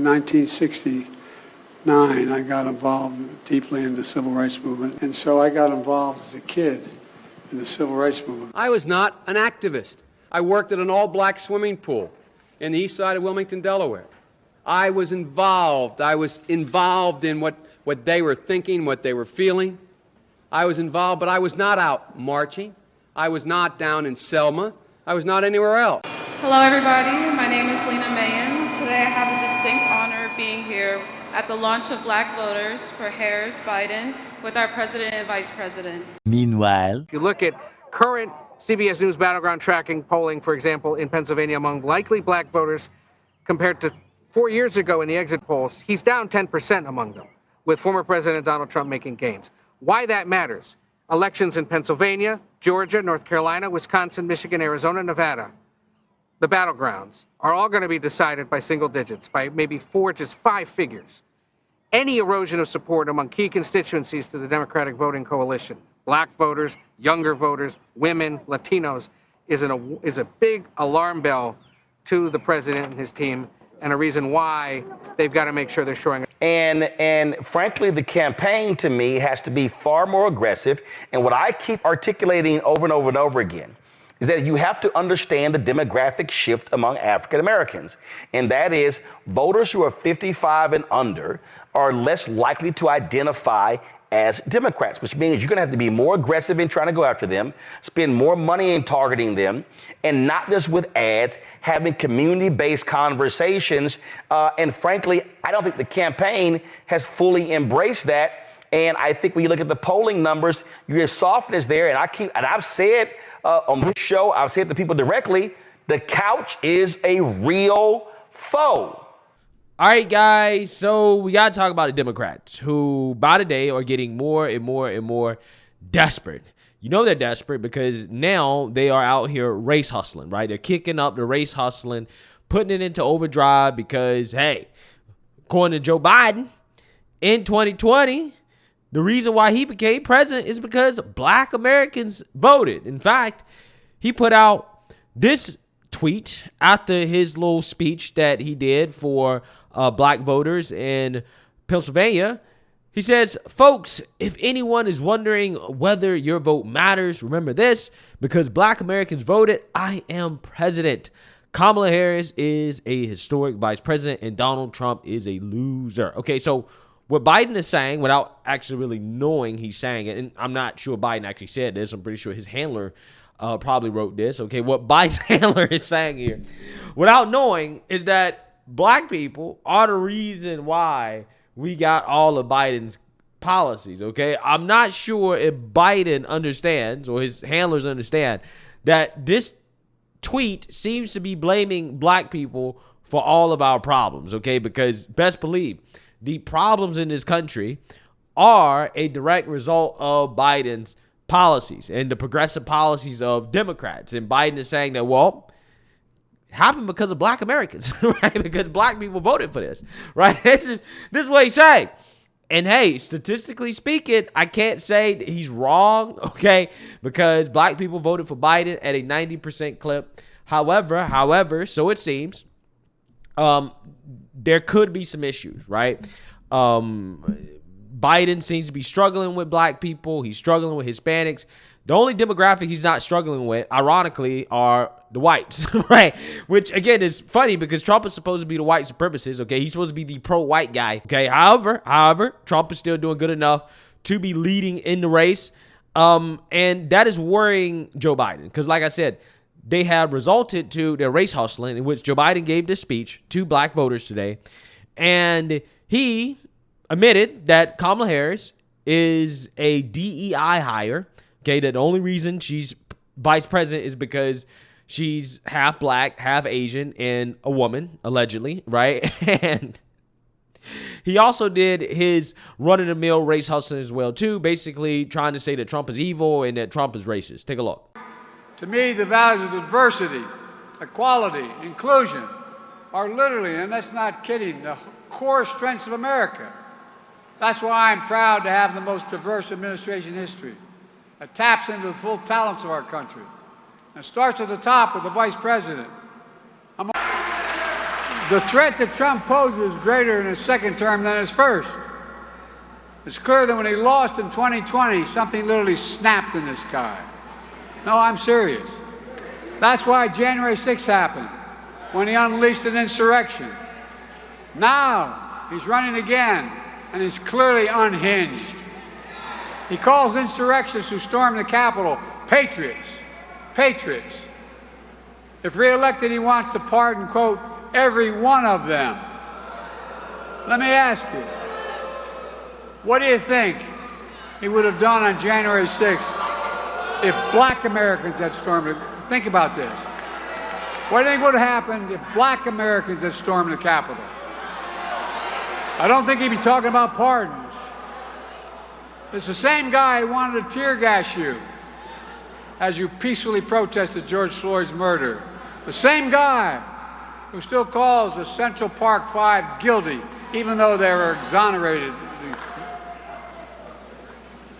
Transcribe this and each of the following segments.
in 1969, I got involved deeply in the civil rights movement. And so I got involved as a kid in the civil rights movement. I was not an activist. I worked at an all-black swimming pool in the east side of Wilmington, Delaware. I was involved in what they were thinking, what they were feeling. I was involved, but I was not out marching. I was not down in Selma. I was not anywhere else. Hello, everybody. My name is Lena Mayen. Today I have the distinct honor of being here at the launch of Black Voters for Harris-Biden with our President and Vice President. Meanwhile, if you look at current CBS News battleground tracking polling, for example, in Pennsylvania among likely black voters compared to 4 years ago in the exit polls, he's down 10% among them, with former President Donald Trump making gains. Why that matters? Elections in Pennsylvania, Georgia, North Carolina, Wisconsin, Michigan, Arizona, Nevada, the battlegrounds, are all going to be decided by single digits, by maybe 4, just 5 figures. Any erosion of support among key constituencies to the Democratic voting coalition, black voters, younger voters, women, Latinos, is a big alarm bell to the president and his team, and a reason why they've got to make sure they're showing. And frankly, the campaign to me has to be far more aggressive. And what I keep articulating over and over and over again is that you have to understand the demographic shift among African Americans. And that is voters who are 55 and under are less likely to identify as Democrats, which means you're going to have to be more aggressive in trying to go after them, spend more money in targeting them, and not just with ads, having community-based conversations. And frankly, I don't think the campaign has fully embraced that. And I think when you look at the polling numbers, your softness there. And I've said on this show, I've said to people directly, the couch is a real foe. All right, guys, so we got to talk about the Democrats who, by the day, are getting more and more and more desperate. You know they're desperate because now they are out here race hustling, right? They're kicking up the race hustling, putting it into overdrive because, hey, according to Joe Biden, in 2020, the reason why he became president is because black Americans voted. In fact, he put out this tweet after his little speech that he did for black voters in Pennsylvania. He says, folks, if anyone is wondering whether your vote matters, remember this, because black Americans voted, I am president. Kamala Harris is a historic vice president and Donald Trump is a loser. Okay, so what Biden is saying, without actually really knowing he's saying it, and I'm not sure Biden actually said this, I'm pretty sure his handler probably wrote this. Okay, what Biden's handler is saying here, without knowing, is that black people are the reason why we got all of Biden's policies, okay? I'm not sure if Biden understands or his handlers understand that this tweet seems to be blaming black people for all of our problems, okay? Because best believe the problems in this country are a direct result of Biden's policies and the progressive policies of Democrats. And Biden is saying that, well, it happened because of black Americans, right? Because black people voted for this, right? This is what he's saying. And hey, statistically speaking, I can't say that he's wrong, okay? Because black people voted for Biden at a 90% clip. However, so it seems, there could be some issues, right? Biden seems to be struggling with black people. He's struggling with Hispanics. The only demographic he's not struggling with, ironically, are the whites, right? Which, again, is funny because Trump is supposed to be the white supremacist, okay? He's supposed to be the pro-white guy, okay? However, Trump is still doing good enough to be leading in the race. And that is worrying Joe Biden because, like I said, they have resulted to their race hustling in which Joe Biden gave this speech to black voters today. And he admitted that Kamala Harris is a DEI hire. Okay, that the only reason she's vice president is because she's half black, half Asian, and a woman, allegedly, right? And he also did his run-of-the-mill race hustling as well, too, basically trying to say that Trump is evil and that Trump is racist. Take a look. To me, the values of diversity, equality, inclusion are literally, and that's not kidding, the core strengths of America. That's why I'm proud to have the most diverse administration in history. It taps into the full talents of our country. And it starts at the top with the vice president. The threat that Trump poses is greater in his second term than his first. It's clear that when he lost in 2020, something literally snapped in the sky. No, I'm serious. That's why January 6th happened, when he unleashed an insurrection. Now, he's running again, and he's clearly unhinged. He calls insurrectionists who stormed the Capitol patriots. Patriots. If reelected, he wants to pardon, quote, every one of them. Let me ask you, what do you think he would have done on January 6th if black Americans had stormed it? Think about this. What do you think would have happened if black Americans had stormed the Capitol? I don't think he'd be talking about pardons. It's the same guy who wanted to tear gas you as you peacefully protested George Floyd's murder. The same guy who still calls the Central Park Five guilty, even though they were exonerated.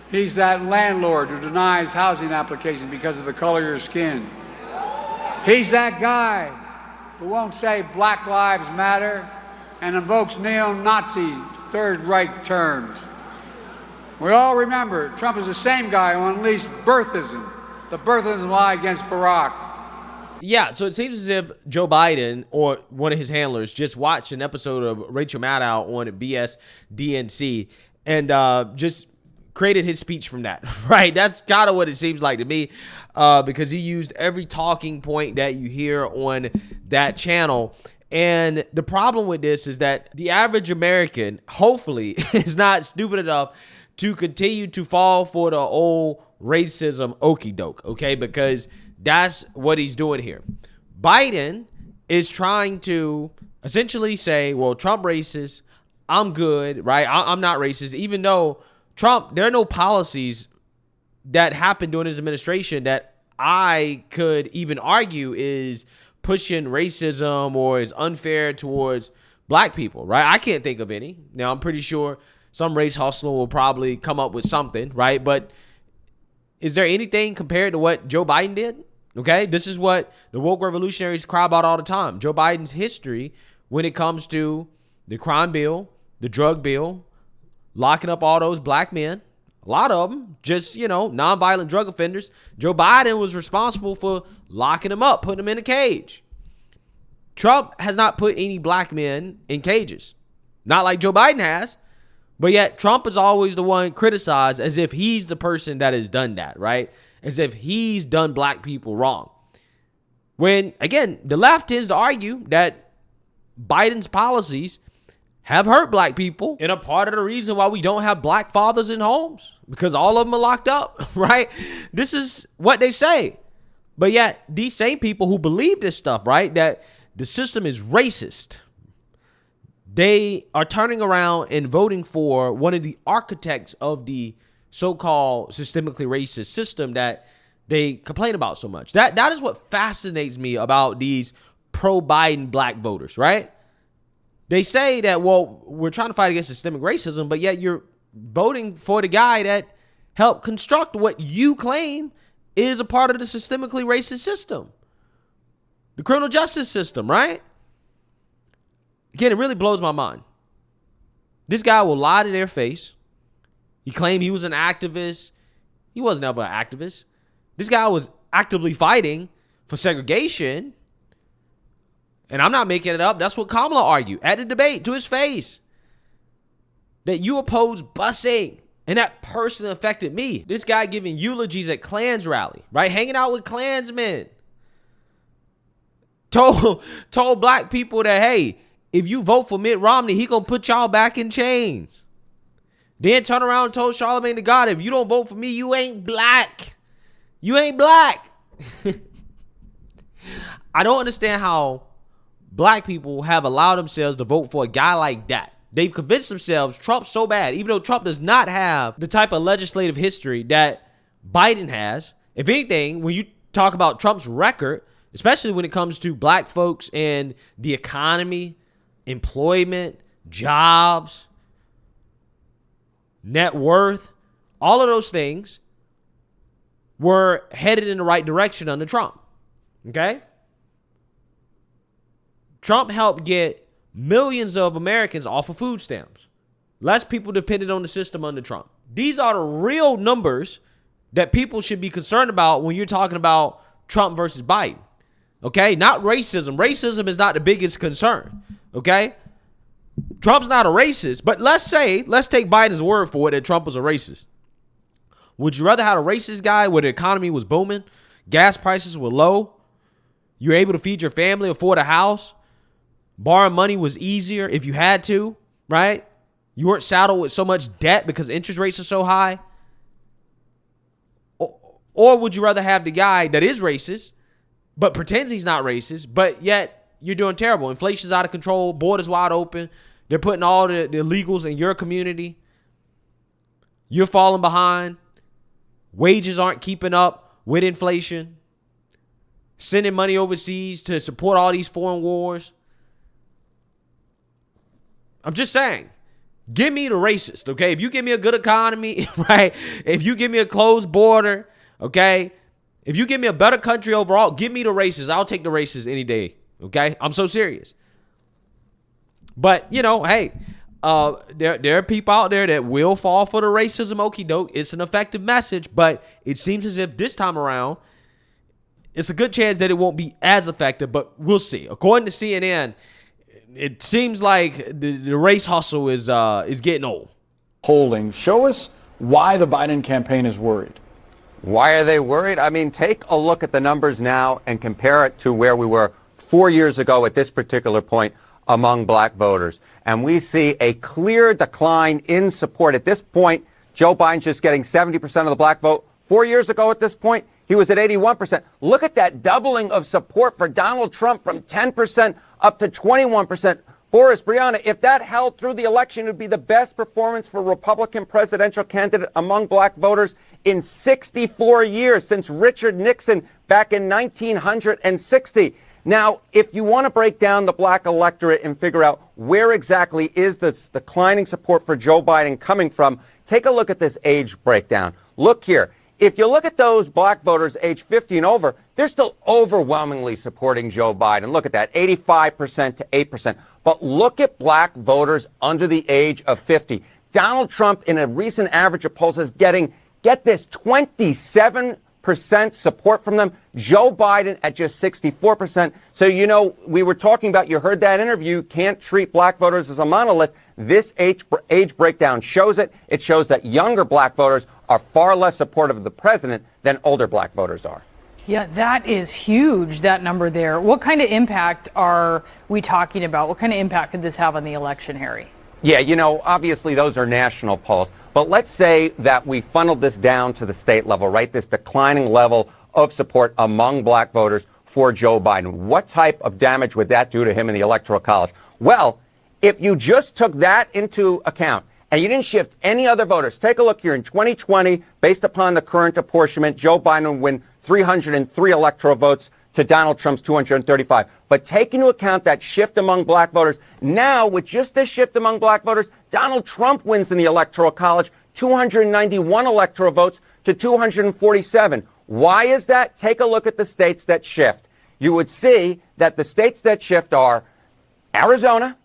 He's that landlord who denies housing applications because of the color of your skin. He's that guy who won't say Black Lives Matter and invokes neo-Nazi Third Reich terms. We all remember Trump is the same guy who unleashed birthism, the birthism lie against Barack. Yeah, so it seems as if Joe Biden or one of his handlers just watched an episode of Rachel Maddow on BS DNC and just created his speech from that, right? That's kind of what it seems like to me, because he used every talking point that you hear on that channel. And the problem with this is that the average American, hopefully, is not stupid enough to continue to fall for the old racism okie doke, okay? Because that's what he's doing here. Biden is trying to essentially say, well, Trump racist, I'm good, right? I'm not racist, even though Trump, there are no policies that happened during his administration that I could even argue is pushing racism or is unfair towards black people, right? I can't think of any. Now, I'm pretty sure some race hustler will probably come up with something, right? But is there anything compared to what Joe Biden did? Okay, this is what the woke revolutionaries cry about all the time. Joe Biden's history when it comes to the crime bill, the drug bill, locking up all those black men, a lot of them, just, nonviolent drug offenders. Joe Biden was responsible for locking them up, putting them in a cage. Trump has not put any black men in cages. Not like Joe Biden has. But yet Trump is always the one criticized as if he's the person that has done that, right? As if he's done black people wrong. When, again, the left tends to argue that Biden's policies have hurt black people and a part of the reason why we don't have black fathers in homes, because all of them are locked up, right? This is what they say. But yet these same people who believe this stuff, right, that the system is racist, they are turning around and voting for one of the architects of the so-called systemically racist system that they complain about so much. That is what fascinates me about these pro-Biden black voters, right? They say that, well, we're trying to fight against systemic racism, but yet you're voting for the guy that helped construct what you claim is a part of the systemically racist system. The criminal justice system, right? Again, it really blows my mind. This guy will lie to their face. He claimed he was an activist. He was never an activist. This guy was actively fighting for segregation. And I'm not making it up. That's what Kamala argued at the debate to his face. That you oppose busing. And that personally affected me. This guy giving eulogies at Klans rally, right? Hanging out with Klansmen. Told black people that, hey, if you vote for Mitt Romney, he gonna put y'all back in chains. Then turn around and told Charlamagne the God, if you don't vote for me, you ain't black. You ain't black. I don't understand how black people have allowed themselves to vote for a guy like that. They've convinced themselves Trump's so bad, even though Trump does not have the type of legislative history that Biden has. If anything, when you talk about Trump's record, especially when it comes to black folks and the economy, employment, jobs, net worth, all of those things were headed in the right direction under Trump. Okay? Trump helped get millions of Americans off of food stamps. Less people depended on the system under Trump. These are the real numbers that people should be concerned about when you're talking about Trump versus Biden. Okay? Not racism. Racism is not the biggest concern. Okay? Trump's not a racist, but let's take Biden's word for it that Trump was a racist. Would you rather have a racist guy where the economy was booming, gas prices were low, you're able to feed your family, afford a house, borrowing money was easier if you had to, right? You weren't saddled with so much debt because interest rates are so high? Or would you rather have the guy that is racist, but pretends he's not racist, but yet you're doing terrible? Inflation's out of control, borders wide open, they're putting all the illegals in your community, you're falling behind, wages aren't keeping up with inflation, sending money overseas to support all these foreign wars. I'm just saying, give me the racist, okay? If you give me a good economy, right? If you give me a closed border, okay? If you give me a better country overall, give me the racist. I'll take the racist any day, okay? I'm so serious. But, hey, there are people out there that will fall for the racism, okie doke. It's an effective message, but it seems as if this time around, it's a good chance that it won't be as effective, but we'll see. According to CNN, it seems like the race hustle is getting old. Polling. Show us why the Biden campaign is worried. Why are they worried? I mean, take a look at the numbers now and compare it to where we were 4 years ago at this particular point among black voters. And we see a clear decline in support. At this point, Joe Biden's just getting 70% of the black vote. 4 years ago at this point, he was at 81%. Look at that doubling of support for Donald Trump from 10% up to 21%. Boris, Brianna, if that held through the election, it would be the best performance for Republican presidential candidate among black voters in 64 years, since Richard Nixon back in 1960. Now, if you want to break down the black electorate and figure out where exactly is this declining support for Joe Biden coming from, take a look at this age breakdown. Look here. If you look at those black voters age 50 and over, they're still overwhelmingly supporting Joe Biden. Look at that, 85% to 8%. But look at black voters under the age of 50. Donald Trump, in a recent average of polls, is getting, get this, 27% support from them. Joe Biden at just 64%. So, we were talking about, you heard that interview, can't treat black voters as a monolith. This age breakdown shows it. It shows that younger black voters are far less supportive of the president than older black voters are. Yeah, that is huge, that number there. What kind of impact are we talking about? What kind of impact could this have on the election, Harry? Yeah, obviously those are national polls. But let's say that we funneled this down to the state level, right? This declining level of support among black voters for Joe Biden. What type of damage would that do to him in the Electoral College? Well, if you just took that into account and you didn't shift any other voters, take a look here. In 2020, based upon the current apportionment, Joe Biden would win 303 electoral votes to Donald Trump's 235. But take into account that shift among black voters. Now, with just this shift among black voters, Donald Trump wins in the Electoral College, 291 electoral votes to 247. Why is that? Take a look at the states that shift. You would see that the states that shift are Arizona,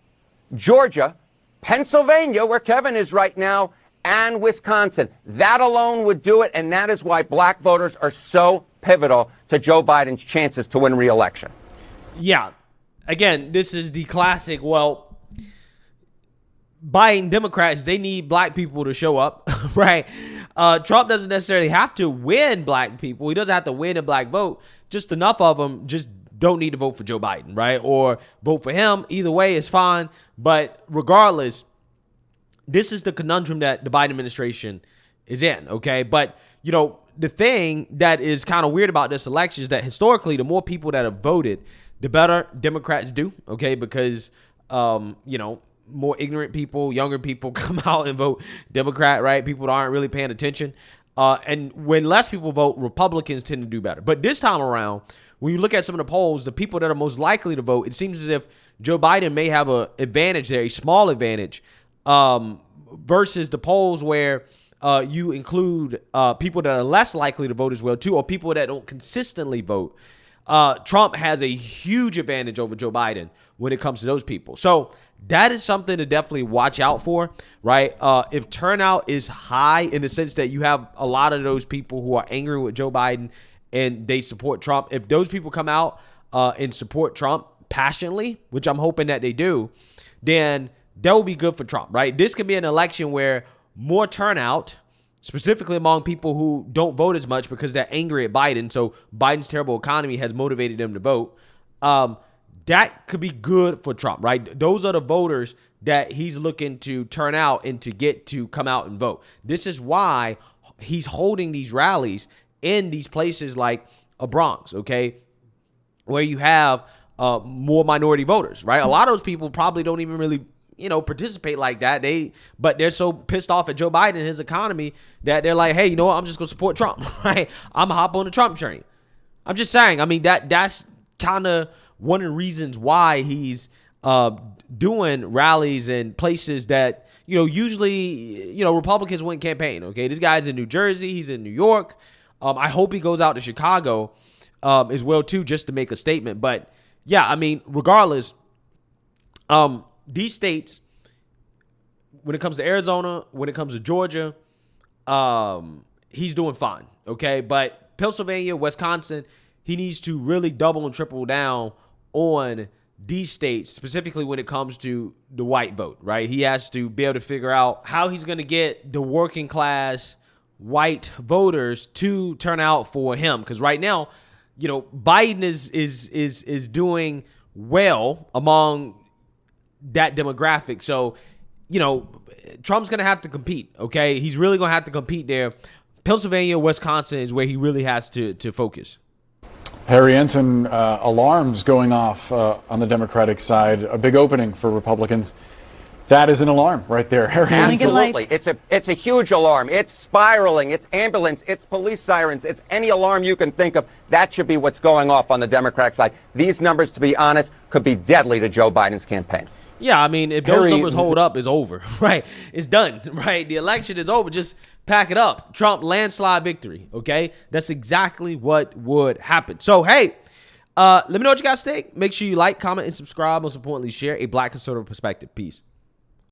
Georgia, Pennsylvania, where Kevin is right now, and Wisconsin. That alone would do it, and that is why black voters are so pivotal to Joe Biden's chances to win re-election. Yeah. Again, this is the classic, Biden Democrats, they need black people to show up, right? Trump doesn't necessarily have to win black people. He doesn't have to win a black vote. Just enough of them just don't need to vote for Joe Biden, right? Or vote for him. Either way is fine. But regardless, this is the conundrum that the Biden administration is in, okay? But, the thing that is kind of weird about this election is that historically, the more people that have voted, the better Democrats do, okay? Because, more ignorant people, younger people come out and vote Democrat, right? People that aren't really paying attention. And when less people vote, Republicans tend to do better. But this time around, when you look at some of the polls, the people that are most likely to vote, it seems as if Joe Biden may have an advantage there, a small advantage, versus the polls where you include people that are less likely to vote as well, too, or people that don't consistently vote. Trump has a huge advantage over Joe Biden when it comes to those people. So that is something to definitely watch out for, right? If turnout is high in the sense that you have a lot of those people who are angry with Joe Biden and they support Trump, if those people come out and support Trump passionately, which I'm hoping that they do, then that will be good for Trump, right? This could be an election where more turnout, specifically among people who don't vote as much because they're angry at Biden. So Biden's terrible economy has motivated them to vote. That could be good for Trump, right? Those are the voters that he's looking to turn out and to get to come out and vote. This is why he's holding these rallies in these places like a Bronx, okay, where you have more minority voters, right? A lot of those people probably don't even really, participate like that. But they're so pissed off at Joe Biden and his economy that they're like, hey, you know what? I'm just gonna support Trump, right? I'm gonna hop on the Trump train. I'm just saying. I mean, that's kind of one of the reasons why he's doing rallies in places that, usually, Republicans wouldn't campaign. Okay, this guy's in New Jersey. He's in New York. I hope he goes out to Chicago as well too, just to make a statement. But yeah, I mean, regardless, these states, when it comes to Arizona, when it comes to Georgia, he's doing fine, okay? But Pennsylvania, Wisconsin, he needs to really double and triple down on these states, specifically when it comes to the white vote, right? He has to be able to figure out how he's going to get the working class white voters to turn out for him. Because right now, Biden is doing well among that demographic. So, Trump's going to have to compete, okay? He's really going to have to compete there. Pennsylvania, Wisconsin is where he really has to focus. Harry Enton, alarms going off on the Democratic side. A big opening for Republicans. That is an alarm right there. Harry Enton. Absolutely. It's a huge alarm. It's spiraling. It's ambulance. It's police sirens. It's any alarm you can think of. That should be what's going off on the Democratic side. These numbers, to be honest, could be deadly to Joe Biden's campaign. Yeah, I mean, if those numbers hold up, it's over, right? It's done, right? The election is over. Just pack it up. Trump landslide victory, okay? That's exactly what would happen. So, hey, let me know what you guys think. Make sure you like, comment, and subscribe. Most importantly, share a Black conservative perspective. Peace.